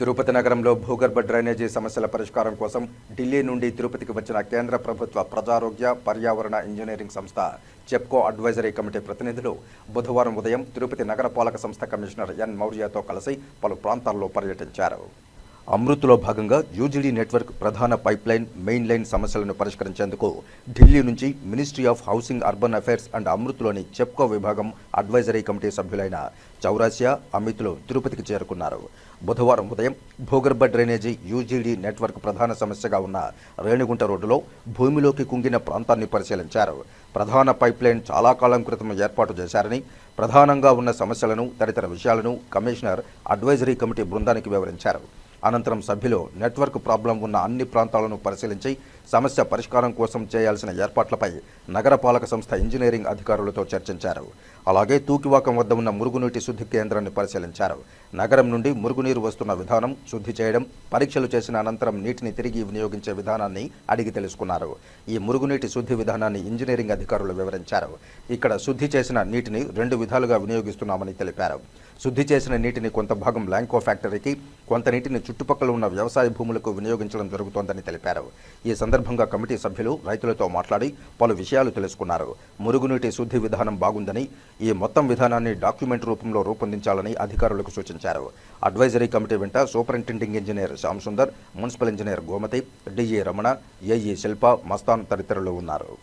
తిరుపతి నగరంలో భూగర్భ డ్రైనేజీ సమస్యల పరిష్కారం కోసం ఢిల్లీ నుండి తిరుపతికి వచ్చిన కేంద్ర ప్రభుత్వ ప్రజారోగ్య పర్యావరణ ఇంజనీరింగ్ సంస్థ చెప్కో అడ్వైజరీ కమిటీ ప్రతినిధులు బుధవారం ఉదయం తిరుపతి నగరపాలక సంస్థ కమిషనర్ ఎన్ మౌర్యతో కలిసి పలు ప్రాంతాల్లో పర్యటించారు. అమృత్లో భాగంగా యూజీడీ నెట్వర్క్ ప్రధాన పైప్లైన్ మెయిన్ లైన్ సమస్యలను పరిష్కరించేందుకు ఢిల్లీ నుంచి ministry of housing urban affairs and అమృత్లోని చెప్కో విభాగం అడ్వైజరీ కమిటీ సభ్యులైన చౌరాసియా అమిత్లు తిరుపతికి చేరుకున్నారు. బుధవారం ఉదయం భూగర్భ డ్రైనేజీ యూజీడీ నెట్వర్క్ ప్రధాన సమస్యగా ఉన్న రేణిగుంట రోడ్డులో భూమిలోకి కుంగిన ప్రాంతాన్ని పరిశీలించారు. ప్రధాన పైప్లైన్ చాలా కాలం క్రితం ఏర్పాటు చేశారని, ప్రధానంగా ఉన్న సమస్యలను తదితర విషయాలను కమిషనర్ అడ్వైజరీ కమిటీ బృందానికి వివరించారు. అనంతరం సభ్యులు నెట్వర్క్ ప్రాబ్లం ఉన్న అన్ని ప్రాంతాలను పరిశీలించి సమస్య పరిష్కారం కోసం చేయాల్సిన ఏర్పాట్లపై నగరపాలక సంస్థ ఇంజనీరింగ్ అధికారులతో చర్చించారు. అలాగే తూకివాకం వద్ద ఉన్న మురుగునీటి శుద్ధి కేంద్రాన్ని పరిశీలించారు. నగరం నుండి మురుగునీరు వస్తున్న విధానం, శుద్ధి చేయడం, పరీక్షలు చేసిన అనంతరం నీటిని తిరిగి వినియోగించే విధానాన్ని అడిగి తెలుసుకున్నారు. ఈ మురుగునీటి శుద్ధి విధానాన్ని ఇంజనీరింగ్ అధికారులు వివరించారు. ఇక్కడ శుద్ధి చేసిన నీటిని 2 విధాలుగా వినియోగిస్తున్నామని తెలిపారు. శుద్ధి చేసిన నీటిని కొంత భాగం ల్యాంకో ఫ్యాక్టరీకి, కొంత నీటిని చుట్టుపక్కల ఉన్న వ్యవసాయ భూములకు వినియోగించడం జరుగుతోందని తెలిపారు. ఈ సందర్భంగా కమిటీ సభ్యులు రైతులతో మాట్లాడి పలు విషయాలు తెలుసుకున్నారు. మురుగునీటి శుద్ధి విధానం బాగుందని, ఈ మొత్తం విధానాన్ని డాక్యుమెంట్ రూపంలో రూపొందించాలని అధికారులకు సూచించారు. అడ్వైజరీ కమిటీ వెంట superintending engineer Shyam Sundar, municipal engineer Gomathi, DE Ramana, AE Shilpa, Mastan తదితరులు ఉన్నారు.